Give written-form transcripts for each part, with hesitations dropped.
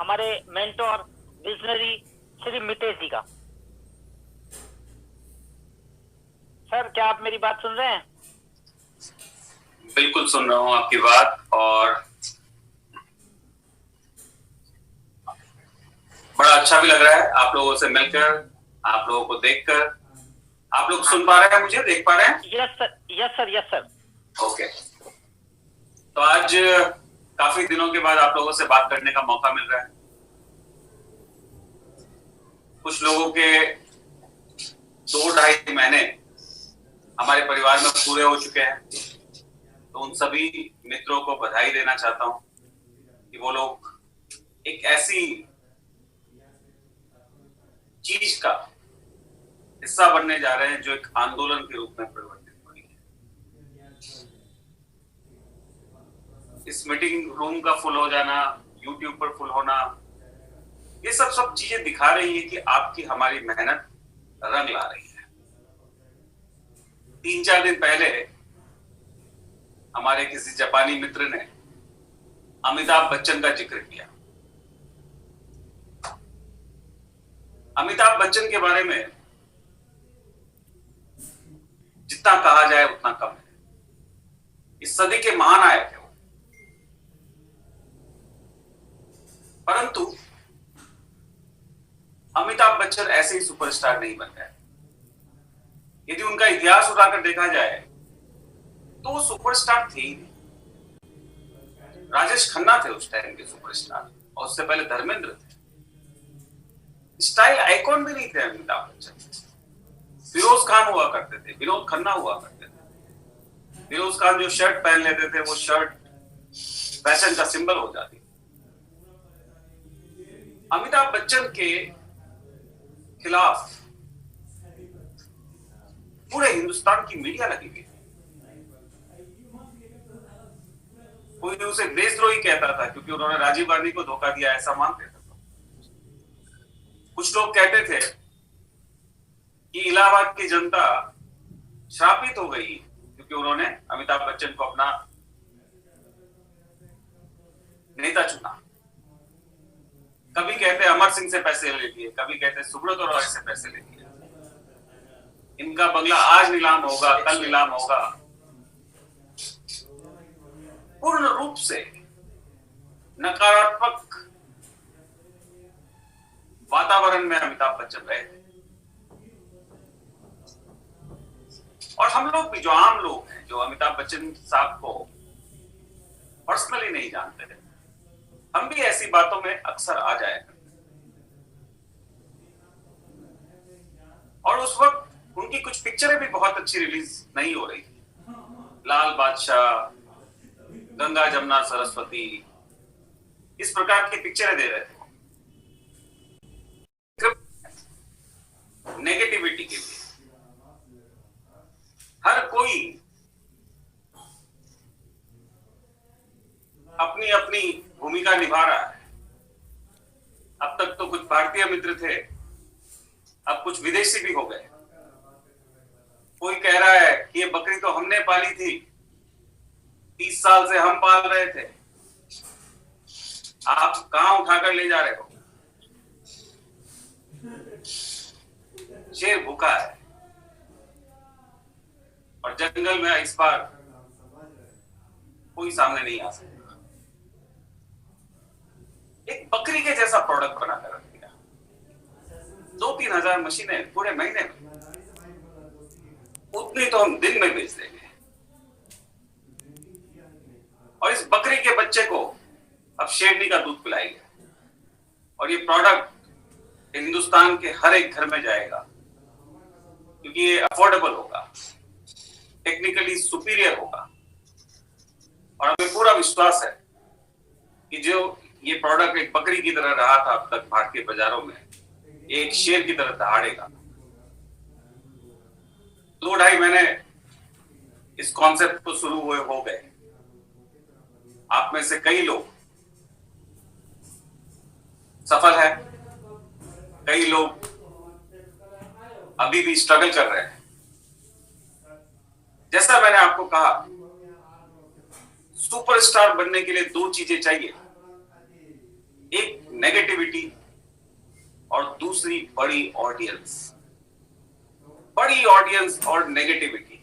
हमारे mentor visionary Shri Mitesh जी का। Sir क्या आप मेरी बात सुन रहे हैं? बिल्कुल सुन रहा हूँ आपकी बात, और बड़ा अच्छा भी लग रहा है आप लोगों से मिलकर, आप लोगों को देखकर। आप लोग सुन पा रहे हैं मुझे, देख पा रहे हैं? Yes sir, yes sir, yes sir. Okay, तो आज काफी दिनों के बाद आप लोगों से बात करने का मौका मिल रहा है। कुछ लोगों के 2-2.5 महीने हमारे परिवार में पूरे हो चुके हैं, तो उन सभी मित्रों को बधाई देना चाहता हूँ कि वो लोग एक ऐसी चीज का हिस्सा बनने जा रहे हैं जो एक आंदोलन के रूप में परिवर्तित हो रही है। इस मीटिंग रूम का फुल हो जाना, यूट्यूब पर फुल होना, ये सब चीजें दिखा रही है कि आपकी हमारी मेहनत रंग ला रही है। 3-4 दिन पहले हमारे किसी जापानी मित्र ने अमिताभ बच्चन का जिक्र किया। अमिताभ बच्चन के बारे में जितना कहा जाए उतना कम है। इस सदी के महानायक है वो, परंतु अमिताभ बच्चन ऐसे ही सुपरस्टार नहीं बन गए। यदि उनका इतिहास उठाकर देखा जाए तो वो सुपरस्टार थे ही नहीं। राजेश खन्ना थे उस टाइम के सुपरस्टार, और उससे पहले धर्मेंद्र थे। स्टाइल आइकॉन भी नहीं थे अमिताभ बच्चन। फिरोज खान हुआ करते थे, विनोद खन्ना हुआ करते थे। फिरोज खान जो शर्ट पहन लेते थे, वो शर्ट फैशन का सिंबल हो जाती। अमिताभ बच्चन के खिलाफ पूरे हिंदुस्तान की मीडिया लगी हुई। कोई उसे देशद्रोही कहता था क्योंकि उन्होंने राजीव गांधी को धोखा दिया, ऐसा मानते थे। कुछ लोग कहते थे कि इलाहाबाद की जनता श्रापित हो गई क्योंकि उन्होंने अमिताभ बच्चन को अपना नेता चुना। कभी कहते अमर सिंह से पैसे ले लिए, कभी कहते सुब्रत रॉय से पैसे ले लिए। इनका बंगला आज नीलाम होगा, कल नीलाम होगा। पूर्ण रूप से नकारात्मक वातावरण में अमिताभ बच्चन रहे थे। और हम लोग भी, जो आम लोग हैं, जो अमिताभ बच्चन साहब को पर्सनली नहीं जानते थे, हम भी ऐसी बातों में अक्सर आ जाए। और उस वक्त उनकी कुछ पिक्चरें भी बहुत अच्छी रिलीज नहीं हो रही थी। लाल बादशाह, गंगा जमुना सरस्वती, इस प्रकार की पिक्चरें दे रहे थे नेगेटिविटी के लिए। हर कोई अपनी अपनी भूमिका निभा रहा है। अब तक तो कुछ भारतीय मित्र थे, अब कुछ विदेशी भी हो गए। कोई कह रहा है कि ये बकरी तो हमने पाली थी, 30 साल से हम पाल रहे थे, आप कहां उठाकर ले जा रहे हो? शेर भूखा है और जंगल में इस बार कोई सामने नहीं आ सकता। एक बकरी के जैसा प्रोडक्ट बनाकर रख दिया। 2-3 हजार मशीनें पूरे महीने में, उतनी तो हम दिन में बेच देंगे। और इस बकरी के बच्चे को अब शेरनी का दूध पिलाएंगे, और ये प्रोडक्ट हिंदुस्तान के हर एक घर में जाएगा क्योंकि ये अफोर्डेबल होगा, टेक्निकली सुपीरियर होगा। और हमें पूरा विश्वास है कि जो ये प्रोडक्ट एक बकरी की तरह रहा था अब तक भारतीय बाजारों में, एक शेर की तरह दहाड़ेगा। 2-2.5 महीने इस कॉन्सेप्ट को शुरू हुए हो गए। आप में से कई लोग सफल है, कई लोग अभी भी स्ट्रगल कर रहे हैं। जैसा मैंने आपको कहा, सुपरस्टार बनने के लिए 2 चीजें चाहिए। एक नेगेटिव नेगेटिविटी और दूसरी बड़ी ऑडियंस और नेगेटिविटी,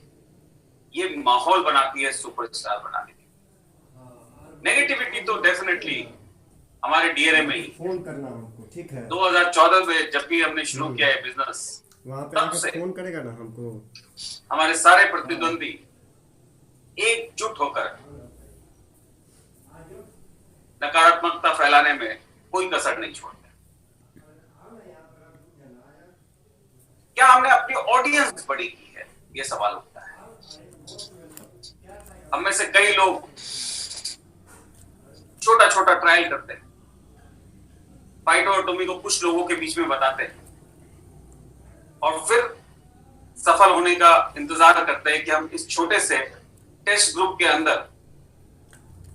ये माहौल बनाती है सुपरस्टार बनाने की। नेगेटिविटी तो डेफिनेटली हमारे डीएनए में ही। फोन करना हमको, ठीक है। 2014 में जब भी हमने शुरू किया है बिजनेस, वहाँ पे तब आके से फोन करेगा ना हमको। हमारे सारे प्रतिद्वंदी एकजुट होकर नकारात्मकता फैलाने में कोई कसर नहीं छोड़ते। क्या हमने अपनी ऑडियंस बड़ी की है, ये सवाल उठता है। हम में से कई लोग छोटा छोटा ट्रायल करते हैं, फाइटोटॉमी को कुछ लोगों के बीच में बताते हैं और फिर सफल होने का इंतजार करते हैं कि हम इस छोटे से टेस्ट ग्रुप के अंदर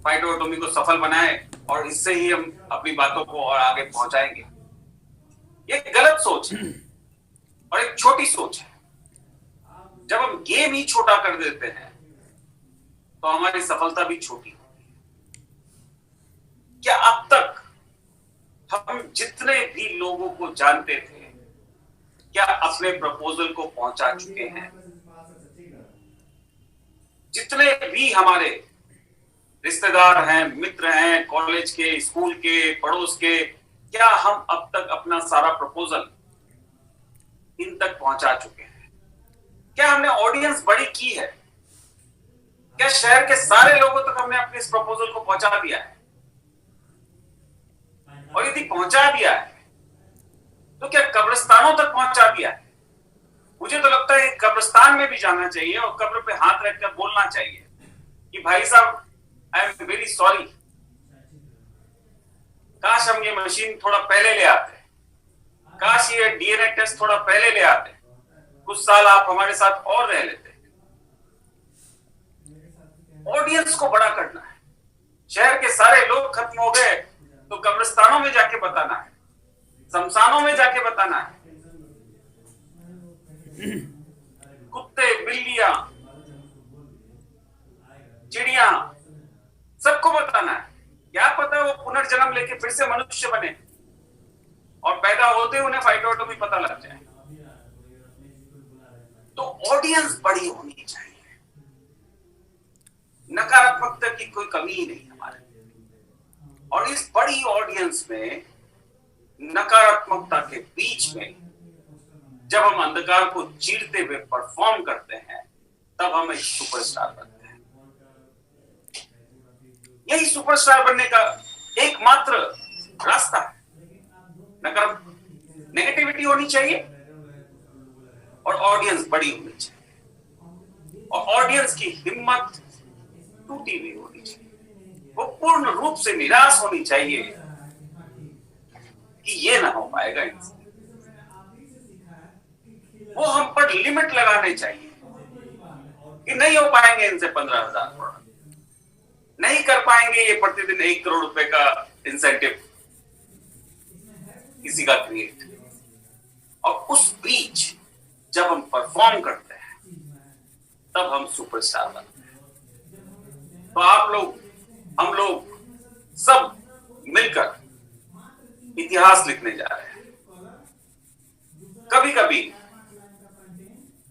फाइटोटॉमी को सफल बनाएं और इससे ही हम अपनी बातों को और आगे पहुंचाएंगे। ये गलत सोच है और एक छोटी सोच है। जब हम गेम ही छोटा कर देते हैं तो हमारी सफलता भी छोटी होती है। क्या अब तक हम जितने भी लोगों को जानते थे, क्या अपने प्रपोजल को पहुंचा चुके हैं? जितने भी हमारे रिश्तेदार हैं, मित्र हैं, कॉलेज के, स्कूल के, पड़ोस के, क्या हम अब तक अपना सारा प्रपोजल इन तक पहुंचा चुके हैं? क्या हमने ऑडियंस बड़ी की है? क्या शहर के सारे लोगों तक हमने अपने इस प्रपोजल को पहुंचा दिया है? और यदि पहुंचा दिया है तो क्या कब्रिस्तानों तक पहुंचा दिया है? मुझे तो लगता है कब्रिस्तान में भी जाना चाहिए और कब्र पे हाथ रखकर बोलना चाहिए कि भाई साहब, आई एम वेरी सॉरी, काश हम ये मशीन थोड़ा पहले ले आते, काश ये डीएनए टेस्ट थोड़ा पहले ले आते, कुछ साल आप हमारे साथ और रह लेते। ऑडियंस को बड़ा करना है। शहर के सारे लोग खत्म हो गए तो कब्रिस्तानों में जाके बताना है, शमशानों में जाके बताना है। कुत्ते, बिल्लियां, चिड़िया, सबको बताना है। क्या पता वो पुनर्जन्म लेके फिर से मनुष्य बने और पैदा होते ही उन्हें फाइटोटॉमी पता लग जाए। तो ऑडियंस बड़ी होनी चाहिए। नकारात्मकता की कोई कमी ही नहीं हमारे। और इस बड़ी ऑडियंस में, नकारात्मकता के बीच में, जब हम अंधकार को चीरते हुए परफॉर्म करते हैं, तब हम एक सुपरस्टार बनते हैं। यही सुपरस्टार बनने का एकमात्र रास्ता है। नेगेटिविटी होनी चाहिए और ऑडियंस बड़ी होनी चाहिए और ऑडियंस की हिम्मत टूटी हुई होनी चाहिए। वो पूर्ण रूप से निराश होनी चाहिए कि ये ना हो पाएगा इनसे। वो हम पर लिमिट लगाने चाहिए कि नहीं हो पाएंगे इनसे 15,000 प्रोडक्ट, नहीं कर पाएंगे ये प्रतिदिन 1 करोड़ रुपए का इंसेंटिव किसी का क्रिएट। और उस बीच जब हम परफॉर्म करते हैं तब हम सुपरस्टार बनते हैं। तो आप लोग, हम लोग सब मिलकर इतिहास लिखने जा रहे हैं। कभी कभी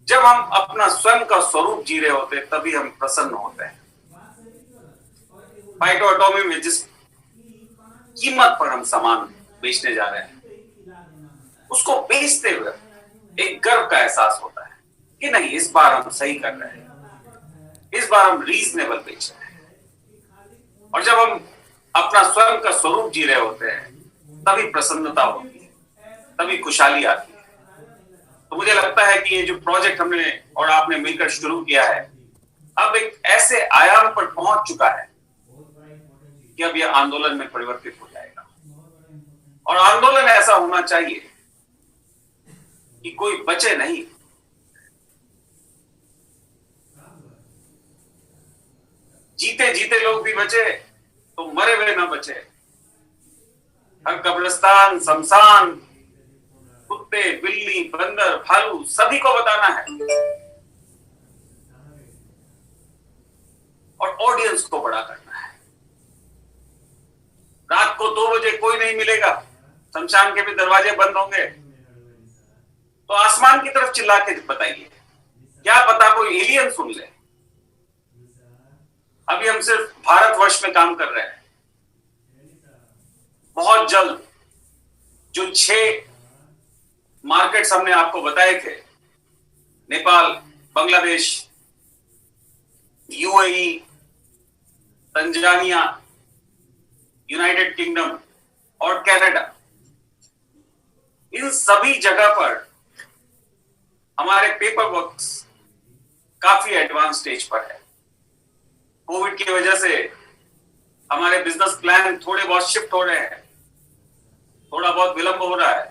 जब हम अपना स्वयं का स्वरूप जी रहे होते हैं तभी हम प्रसन्न होते हैं। फाइटोटॉमी में जिस कीमत पर हम सामान बेचने जा रहे हैं, उसको बेचते हुए एक गर्व का एहसास होता है कि नहीं, इस बार हम सही कर रहे हैं, इस बार हम रीजनेबल बेच रहे हैं। और जब हम अपना स्वयं का स्वरूप जी रहे होते हैं तभी प्रसन्नता होती है, तभी खुशहाली आती है। तो मुझे लगता है कि ये जो प्रोजेक्ट हमने और आपने मिलकर शुरू किया है, अब एक ऐसे आयाम पर पहुंच चुका है कि अब यह आंदोलन में परिवर्तित हो जाएगा। और आंदोलन ऐसा होना चाहिए कि कोई बचे नहीं। जीते जीते लोग भी बचे तो मरे हुए ना बचे। हर कब्रिस्तान, शमशान, कुत्ते, बिल्ली, बंदर, भालू, सभी को बताना है और ऑडियंस को बड़ा करना है। रात को 2 बजे कोई नहीं मिलेगा शमशान के भी दरवाजे बंद होंगे, तो आसमान की तरफ चिल्ला के बताइए, क्या पता कोई एलियन सुन ले। अभी हम सिर्फ भारतवर्ष में काम कर रहे हैं। बहुत जल्द जो 6 मार्केट्स हमने आपको बताए थे, Nepal, Bangladesh, UAE, Tanzania, United kingdom और कनाडा, इन सभी जगह पर हमारे पेपर वर्क्स काफी एडवांस स्टेज पर है। कोविड की वजह से हमारे बिजनेस प्लान थोड़े बहुत शिफ्ट हो रहे हैं, थोड़ा बहुत विलंब हो रहा है,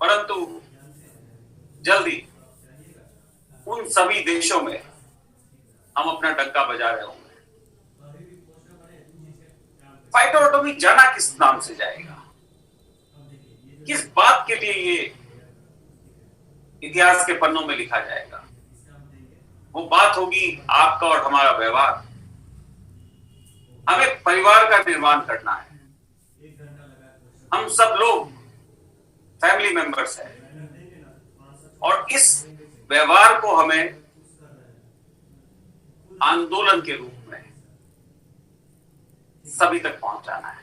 परंतु जल्दी उन सभी देशों में हम अपना डंका बजा रहे होंगे। फाइटोटॉमी जाना किस नाम से जाएगा, किस बात के लिए ये इतिहास के पन्नों में लिखा जाएगा? वो बात होगी आपका और हमारा व्यवहार। हमें परिवार का निर्माण करना है। हम सब लोग फैमिली मेंबर्स हैं और इस व्यवहार को हमें आंदोलन के रूप में सभी तक पहुंचाना है।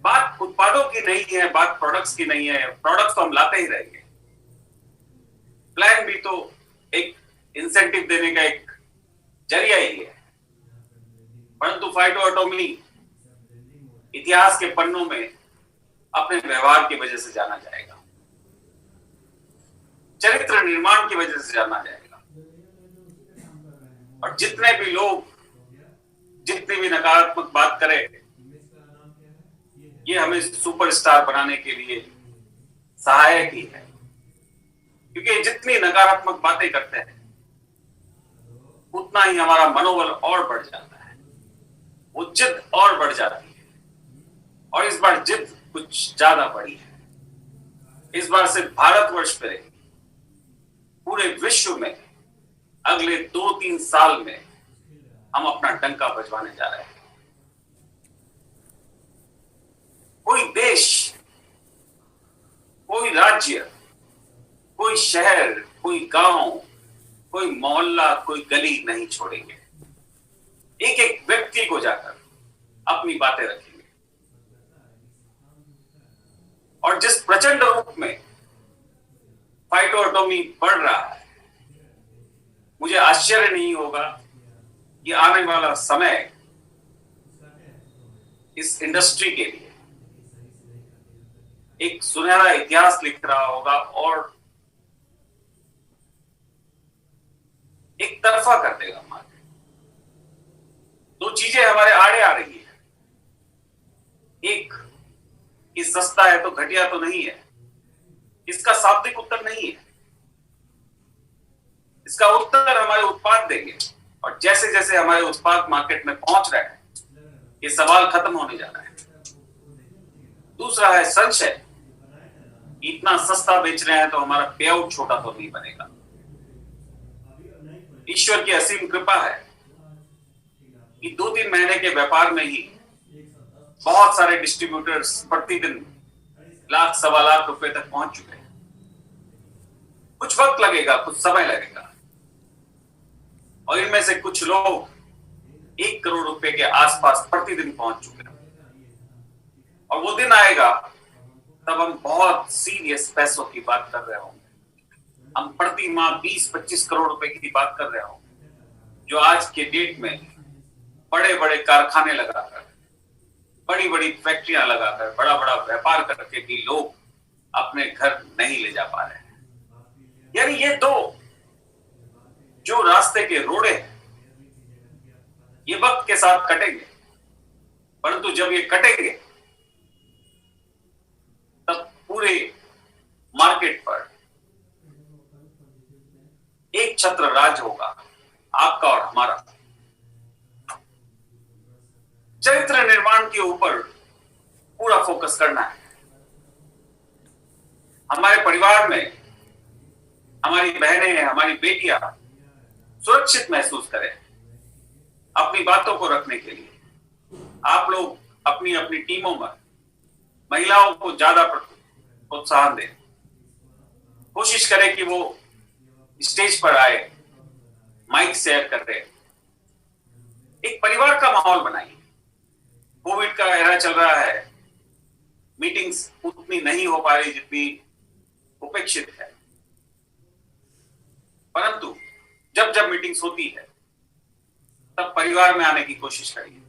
बात उत्पादों की नहीं है, बात प्रोडक्ट्स की नहीं है। प्रोडक्ट्स तो हम लाते ही रहेंगे। प्लान भी तो एक इंसेंटिव देने का एक जरिया ही है, परंतु फाइटोटॉमी इतिहास के पन्नों में अपने व्यवहार की वजह से जाना जाएगा, चरित्र निर्माण की वजह से जाना जाएगा। और जितने भी लोग जितनी भी नकारात्मक बात करें, ये हमें सुपरस्टार बनाने के लिए सहायक ही है, क्योंकि जितनी नकारात्मक बातें करते हैं उतना ही हमारा मनोबल और बढ़ जाता है, वो जिद और बढ़ जाती है। और इस बार जिद कुछ ज्यादा बढ़ी है। इस बार सिर्फ भारतवर्ष पे नहीं, पूरे विश्व में अगले 2-3 साल में हम अपना डंका बजवाने जा रहे हैं। कोई देश, कोई राज्य, कोई शहर, कोई गांव, कोई मोहल्ला, कोई गली नहीं छोड़ेंगे। एक एक व्यक्ति को जाकर अपनी बातें रखेंगे। और जिस प्रचंड रूप में फाइटोटॉमी बढ़ रहा है, मुझे आश्चर्य नहीं होगा कि आने वाला समय इस इंडस्ट्री के लिए एक सुनहरा इतिहास लिख रहा होगा और एक तरफा कर देगा मार्केट। 2 चीजें हमारे आड़े आ रही है। एक, कि सस्ता है तो घटिया तो नहीं है। इसका शाब्दिक उत्तर नहीं है। इसका उत्तर हमारे उत्पाद देंगे। और जैसे जैसे हमारे उत्पाद मार्केट में पहुंच रहे हैं, ये सवाल खत्म होने जा रहा है। दूसरा है संशय, इतना सस्ता बेच रहे हैं तो हमारा पे आउट छोटा तो नहीं बनेगा। ईश्वर की असीम कृपा है कि 2-3 महीने के व्यापार में ही बहुत सारे डिस्ट्रीब्यूटर्स प्रतिदिन लाख, 1.25 लाख रुपए तक पहुंच चुके हैं। कुछ वक्त लगेगा, कुछ समय लगेगा, और इनमें से कुछ लोग 1 करोड़ रुपए के आसपास प्रतिदिन पहुंच चुके हैं। और वो दिन आएगा तब हम बहुत सीरियस पैसों की बात कर रहे होंगे। हम प्रति माह 20-25 करोड़ रुपए की बात कर रहे होंगे, जो आज के डेट में बड़े बड़े कारखाने लगाकर, बड़ी बड़ी फैक्ट्रियां लगाकर, बड़ा बड़ा व्यापार करके भी लोग अपने घर नहीं ले जा पा रहे हैं। यानी ये 2 जो रास्ते के रोड़े हैं, ये वक्त के साथ कटेंगे, परंतु जब ये कटेंगे तब पूरे मार्केट पर एक छत्र राज होगा, आपका और हमारा। चरित्र निर्माण के ऊपर पूरा फोकस करना है। हमारे परिवार में हमारी बहनें, हमारी बेटियां सुरक्षित महसूस करें अपनी बातों को रखने के लिए। आप लोग अपनी अपनी टीमों में महिलाओं को ज्यादा प्रोत्साहन दें, कोशिश करें कि वो स्टेज पर आए, माइक शेयर कर रहे, एक परिवार का माहौल बनाइए। कोविड का एरा चल रहा है, मीटिंग्स उतनी नहीं हो पा रही जितनी अपेक्षित है, परंतु जब जब मीटिंग्स होती है तब परिवार में आने की कोशिश करिए,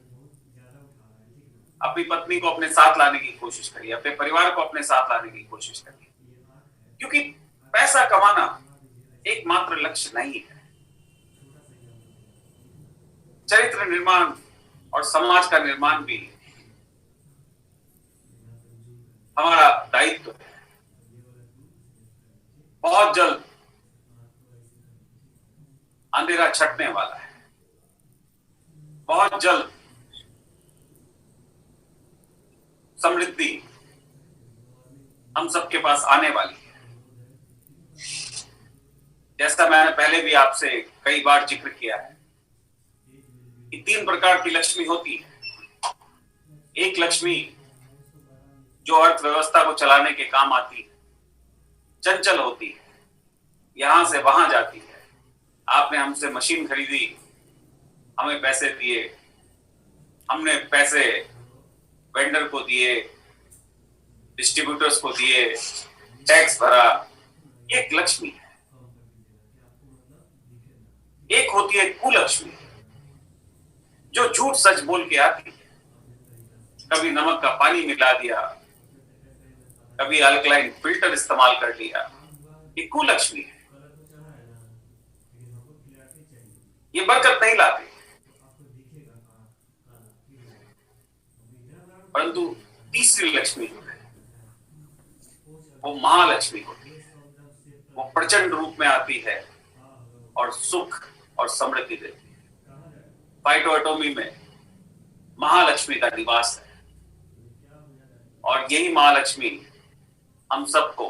अपनी पत्नी को अपने साथ लाने की कोशिश करिए, अपने परिवार को अपने साथ लाने की कोशिश करिए, क्योंकि पैसा कमाना एकमात्र लक्ष्य नहीं है। चरित्र निर्माण और समाज का निर्माण भी हमारा दायित्व है। बहुत जल्द अंधेरा छटने वाला है, बहुत जल्द समृद्धि हम सबके पास आने वाली है। जैसा मैंने पहले भी आपसे कई बार जिक्र किया है कि 3 प्रकार की लक्ष्मी होती है। एक लक्ष्मी जो अर्थव्यवस्था को चलाने के काम आती है, चंचल होती है, यहां से वहां जाती है। आपने हमसे मशीन खरीदी, हमें पैसे दिए, हमने पैसे वेंडर को दिए, डिस्ट्रीब्यूटर्स को दिए, टैक्स भरा, एक लक्ष्मी है। एक होती है कुलक्ष्मी, जो झूठ सच बोल के आती है। कभी नमक का पानी मिला दिया, कभी अल्कलाइन फिल्टर इस्तेमाल कर लिया, ये कुलक्ष्मी है। ये बरकत नहीं लाते, परंतु तीसरी लक्ष्मी जो है वो महालक्ष्मी होती है। वो प्रचंड रूप में आती है और सुख और समृद्धि देती है। फाइटो एटॉमी में महालक्ष्मी का निवास है और यही महालक्ष्मी हम सबको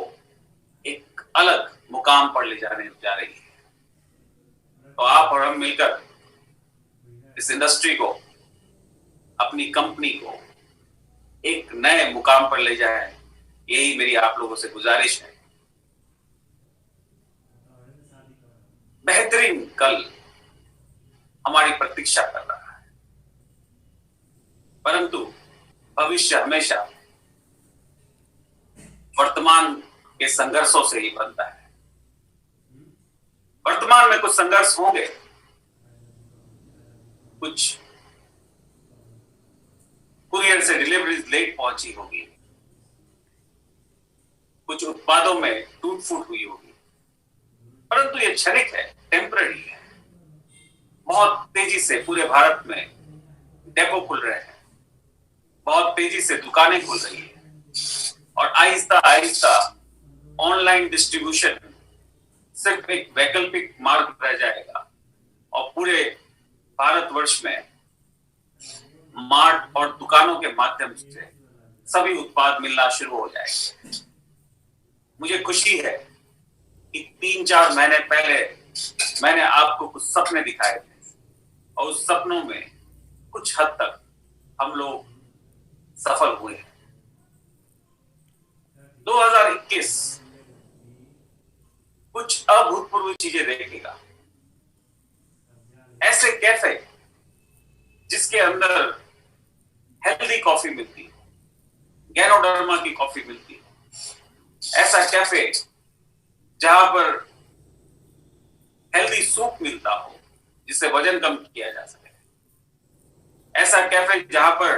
एक अलग मुकाम पर ले जाने जा रही है। तो आप और हम मिलकर इस इंडस्ट्री को, अपनी कंपनी को एक नए मुकाम पर ले जाएं, यही मेरी आप लोगों से गुजारिश है। बेहतरीन कल हमारी प्रतीक्षा कर रहा है, परंतु भविष्य हमेशा वर्तमान के संघर्षों से ही बनता है। वर्तमान में कुछ संघर्ष होंगे, कुछ कुरियर से डिलीवरीज लेट पहुंची होगी, कुछ उत्पादों में टूट फूट हुई होगी, परंतु ये क्षणिक है, टेम्पररी है। बहुत तेजी से पूरे भारत में डेपो खुल रहे हैं, बहुत तेजी से दुकानें खुल रही है और आहिस्ता आहिस्ता ऑनलाइन डिस्ट्रीब्यूशन सिर्फ एक वैकल्पिक मार्ग रह जाएगा और पूरे भारतवर्ष में मार्ट और दुकानों के माध्यम से सभी उत्पाद मिलना शुरू हो जाएंगे। मुझे खुशी है कि 3-4 महीने पहले मैंने आपको कुछ सपने दिखाए थे और उस सपनों में कुछ हद तक हम लोग सफल हुए हैं। 2021 कुछ अभूतपूर्व चीजें देखेगा। ऐसे कैफे जिसके अंदर हेल्दी कॉफी मिलती है, गैनोडर्मा की कॉफी मिलती है, ऐसा कैफे जहां पर हेल्दी सूप मिलता हो जिससे वजन कम किया जा सके, ऐसा कैफे जहां पर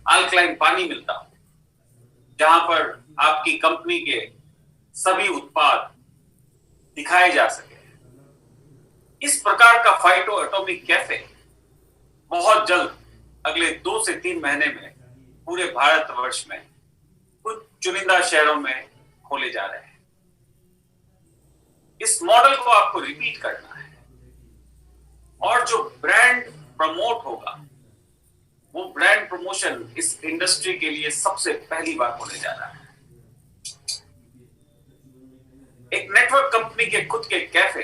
अल्कलाइन पानी मिलता हो, जहां पर आपकी कंपनी के सभी उत्पाद दिखाए जा सके। इस प्रकार का फाइटो एटॉमिक कैफे बहुत जल्द अगले 2 से 3 महीने में पूरे भारतवर्ष में कुछ चुनिंदा शहरों में खोले जा रहे हैं। इस मॉडल को आपको रिपीट करना है और जो ब्रांड प्रमोट होगा वो ब्रांड प्रमोशन इस इंडस्ट्री के लिए सबसे पहली बार होने जा रहा है। एक नेटवर्क कंपनी के खुद के कैफे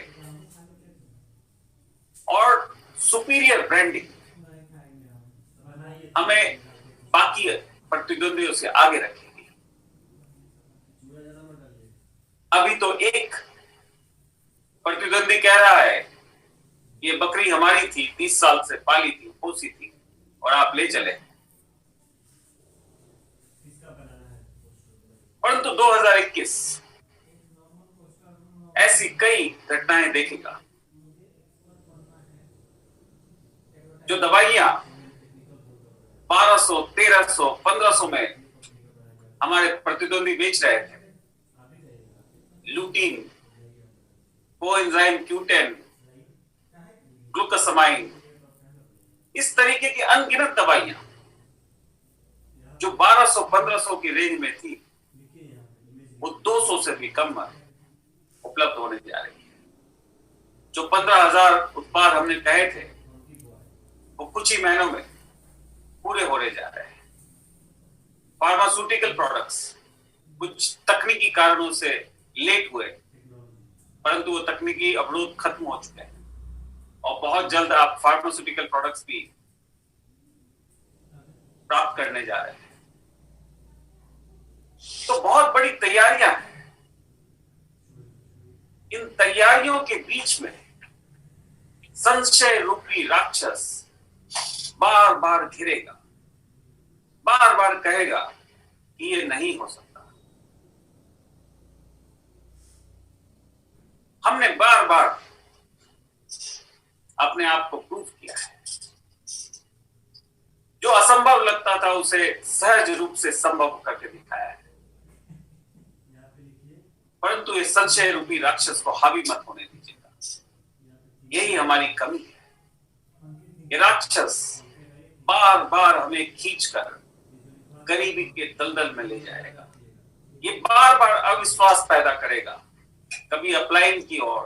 और सुपीरियर ब्रांडिंग हमें बाकी प्रतिद्वंदियों से आगे रखेगी। अभी तो एक प्रतिद्वंदी कह रहा है ये बकरी हमारी थी, 30 साल से पाली थी, पोसी थी और आप ले चले। परंतु 2021 ऐसी कई घटनाएं देखेगा जो दवाइयां 1200, 1300, 1500 में हमारे प्रतिद्वंदी बेच रहे थे, लूटीन, कोएंजाइम Q10, ग्लूकोसामाइन, इस तरीके की अनगिनत दवाइयां जो 1200, 1500 की रेंज में थी, वो 200 से भी कम में उपलब्ध होने जा रही है। जो 15,000 उत्पाद हमने कहे थे, वो कुछ ही महीनों में पूरे होने जा रहे हैं। फार्मास्यूटिकल प्रोडक्ट्स कुछ तकनीकी कारणों से लेट हुए, परंतु वो तकनीकी अवरोध खत्म हो चुके हैं और बहुत जल्द आप फार्मास्यूटिकल प्रोडक्ट्स भी प्राप्त करने जा रहे हैं। तो बहुत बड़ी तैयारियां हैं। इन तैयारियों के बीच में संशय रूपी राक्षस बार बार घिरेगा, बार बार कहेगा कि ये नहीं हो सकता। हमने बार बार अपने आप को प्रूव किया है। जो असंभव लगता था उसे सहज रूप से संभव करके दिखाया है। परंतु ये संशय रूपी राक्षस को हावी मत होने दीजिएगा। यही हमारी कमी है। ये राक्षस बार बार हमें खींचकर गरीबी के दलदल में ले जाएगा। ये बार बार अविश्वास पैदा करेगा, कभी अपलाइन की ओर,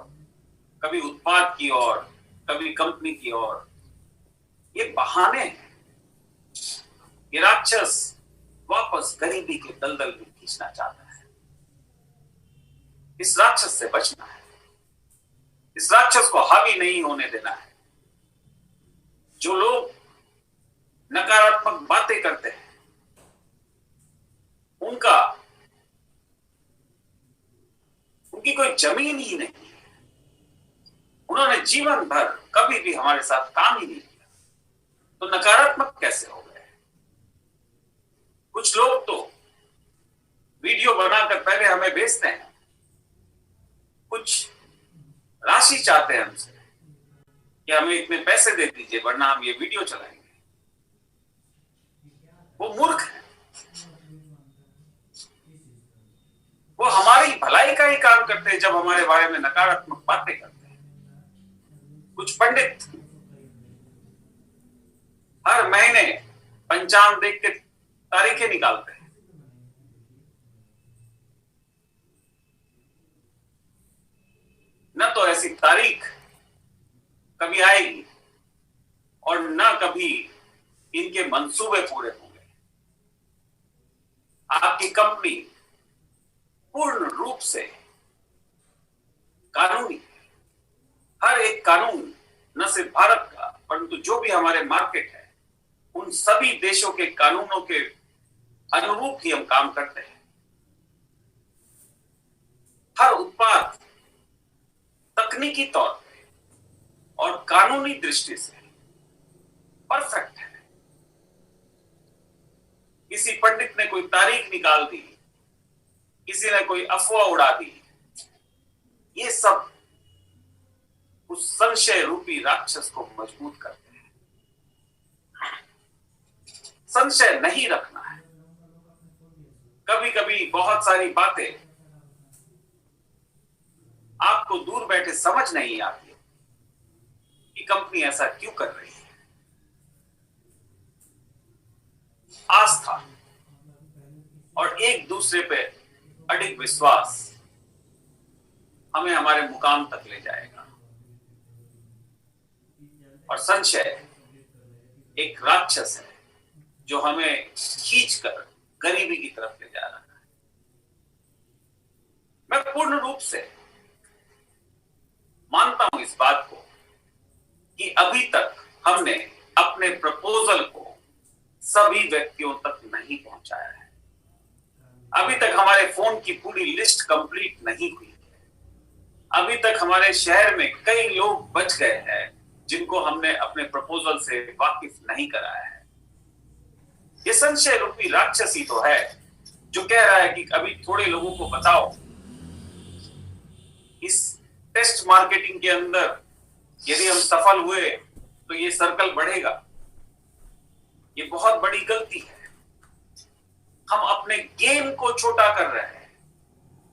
कभी उत्पाद की ओर, कभी कंपनी की ओर। ये बहाने हैं। ये राक्षस वापस गरीबी के दलदल में खींचना चाहता है। इस राक्षस से बचना है। इस राक्षस को हावी नहीं होने देना है। जो लोग नकारात्मक बातें करते हैं, उनकी कोई जमीन ही नहीं है। उन्होंने जीवन भर कभी भी हमारे साथ काम ही नहीं किया, तो नकारात्मक कैसे हो गए? कुछ लोग तो वीडियो बनाकर पहले हमें भेजते हैं, कुछ राशि चाहते हैं हमसे कि हमें इतने पैसे दे दीजिए वरना हम ये वीडियो चलाएंगे। वो मूर्ख है। वो हमारी भलाई का ही काम करते हैं जब हमारे बारे में नकारात्मक बातें करते हैं। कुछ पंडित हर महीने पंचांग देख के तारीखें निकालते हैं। न तो ऐसी तारीख कभी आएगी और न कभी इनके मंसूबे पूरे होंगे। आपकी कंपनी पूर्ण रूप से कानूनी, हर एक कानून न सिर्फ भारत का परंतु जो भी हमारे मार्केट है उन सभी देशों के कानूनों के अनुरूप ही हम काम करते हैं। हर उत्पाद तकनीकी तौर पे और कानूनी दृष्टि से परफेक्ट है। किसी पंडित ने कोई तारीख निकाल दी, किसी ने कोई अफवाह उड़ा दी, ये सब उस संशय रूपी राक्षस को मजबूत करते हैं। संशय नहीं रखना है। कभी कभी बहुत सारी बातें आपको दूर बैठे समझ नहीं आती कि कंपनी ऐसा क्यों कर रही है। आस्था और एक दूसरे पे अडिग विश्वास हमें हमारे मुकाम तक ले जाएगा। और संशय एक राक्षस है जो हमें खींचकर गरीबी की तरफ ले जा रहा है। मैं पूर्ण रूप से मानता हूं इस बात को कि अभी तक हमने अपने प्रपोजल को सभी व्यक्तियों तक नहीं पहुंचाया है। अभी तक हमारे फोन की पूरी लिस्ट कंप्लीट नहीं हुई है। अभी तक हमारे शहर में कई लोग बच गए हैं जिनको हमने अपने प्रपोजल से वाकिफ नहीं कराया है। ये संशय रूपी राक्षस ही तो है जो कह रहा है कि अभी थोड़े लोगों को बताओ। इस टेस्ट मार्केटिंग के अंदर यदि हम सफल हुए तो ये सर्कल बढ़ेगा। ये बहुत बड़ी गलती है। हम अपने गेम को छोटा कर रहे हैं,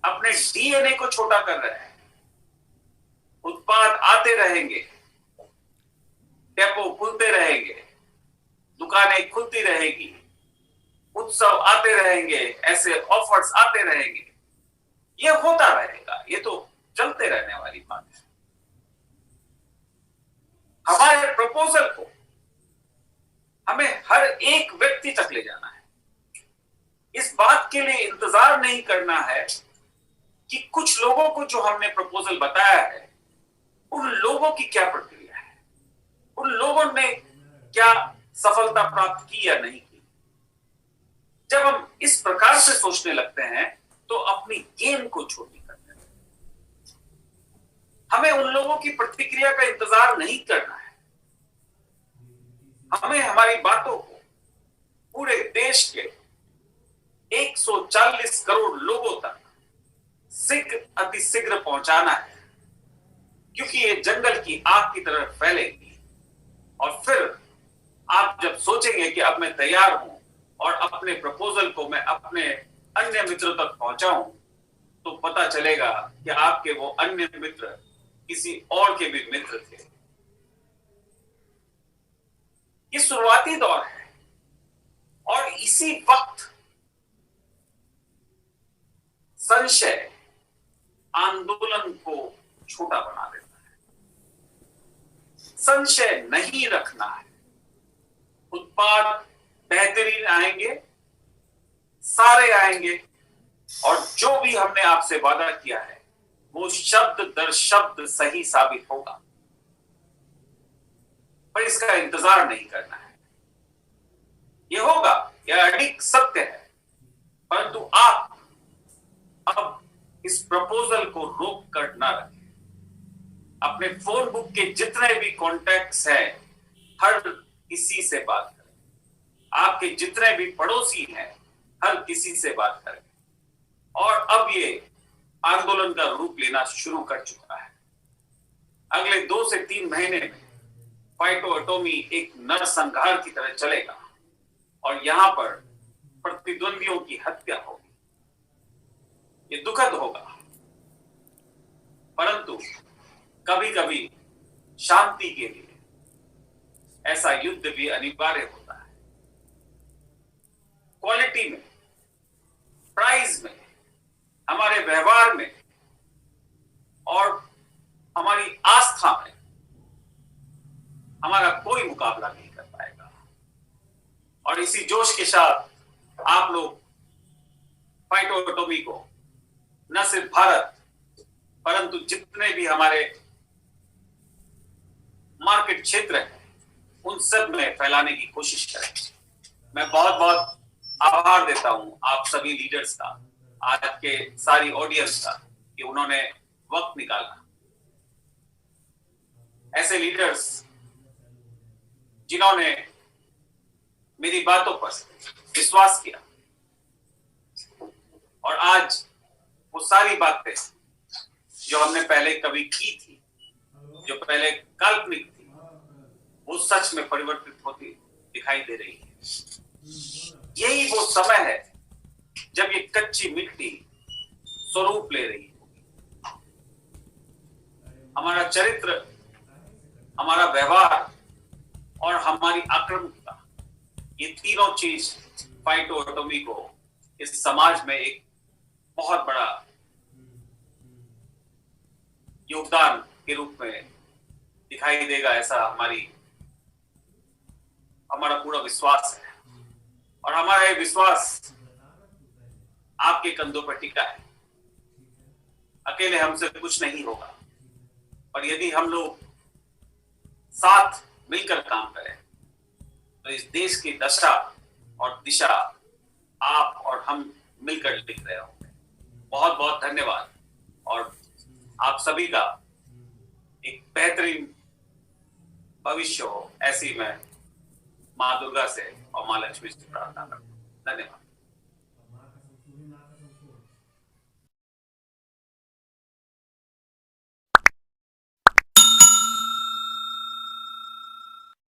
अपने डीएनए को छोटा कर रहे हैं। उत्पाद आते रहेंगे, डेपो खुलते रहेंगे, दुकानें खुलती रहेगी, उत्सव आते रहेंगे, ऐसे ऑफर्स आते रहेंगे। ये होता रहेगा, ये तो चलते रहने वाली बात है। हमारे प्रपोजल को हमें हर एक व्यक्ति तक ले जाना है। इस बात के लिए इंतजार नहीं करना है कि कुछ लोगों को जो हमने प्रपोजल बताया है उन लोगों की क्या प्रतिक्रिया है, उन लोगों ने क्या सफलता प्राप्त की या नहीं की। जब हम इस प्रकार से सोचने लगते हैं तो अपनी गेम को छोटी करते हैं। हमें उन लोगों की प्रतिक्रिया का इंतजार नहीं करना है। हमें हमारी बातों को पूरे देश के 140 करोड़ लोगों तक अतिशीघ्र पहुंचाना है, क्योंकि ये जंगल की आग की तरह फैलेगी। और फिर आप जब सोचेंगे कि अब मैं तैयार हूं और अपने प्रपोजल को मैं अपने अन्य मित्रों तक पहुंचाऊं, तो पता चलेगा कि आपके वो अन्य मित्र किसी और के भी मित्र थे। ये शुरुआती दौर है और इसी वक्त संशय आंदोलन को छोटा बना देता है। संशय नहीं रखना है। उत्पाद बेहतरीन आएंगे, सारे आएंगे, और जो भी हमने आपसे वादा किया है वो शब्द दर शब्द सही साबित होगा। पर इसका इंतजार नहीं करना है। ये होगा, यह अडिग सत्य है। परंतु आप अब इस प्रपोजल को रोक कर ना रखें। अपने फोन बुक के जितने भी कॉन्टैक्ट्स हैं, हर किसी से बात करें। आपके जितने भी पड़ोसी हैं, हर किसी से बात करें। और अब ये आंदोलन का रूप लेना शुरू कर चुका है। अगले 2 से 3 महीने में फाइटो एटॉमी एक नरसंहार की तरह चलेगा और यहां पर प्रतिद्वंदियों की हत्या होगी। ये दुखद होगा, परंतु कभी कभी शांति के लिए ऐसा युद्ध भी अनिवार्य होता है। क्वालिटी में, प्राइस में, हमारे व्यवहार में और हमारी आस्था में हमारा कोई मुकाबला नहीं कर पाएगा। और इसी जोश के साथ आप लोग फाइटो एटॉमी को न सिर्फ भारत परंतु जितने भी हमारे मार्केट क्षेत्र हैं उन सब में फैलाने की कोशिश करें। मैं बहुत बहुत आभार देता हूं आप सभी लीडर्स का, आज के सारी ऑडियंस का, कि उन्होंने वक्त निकाला। ऐसे लीडर्स जिन्होंने मेरी बातों पर विश्वास किया और आज वो सारी बातें जो हमने पहले कभी की थी, जो पहले काल्पनिक थी, वो सच में परिवर्तित होती दिखाई दे रही है। यही वो समय है जब ये कच्ची मिट्टी स्वरूप ले रही है। हमारा चरित्र, हमारा व्यवहार और हमारी आक्रामकता, ये तीनों चीज फाइटो एटॉमी को इस समाज में एक बहुत बड़ा योगदान के रूप में दिखाई देगा, ऐसा हमारा पूरा विश्वास है। और हमारा ये विश्वास आपके कंधों पर टिका है। अकेले हमसे कुछ नहीं होगा, और यदि हम लोग साथ मिलकर काम करें तो इस देश की दशा और दिशा आप और हम मिलकर लिख रहे होंगे। बहुत बहुत धन्यवाद और आप सभी का एक बेहतरीन भविष्य हो, ऐसी मैं माँ दुर्गा से और माँ लक्ष्मी से प्रार्थना करता हूँ। धन्यवाद।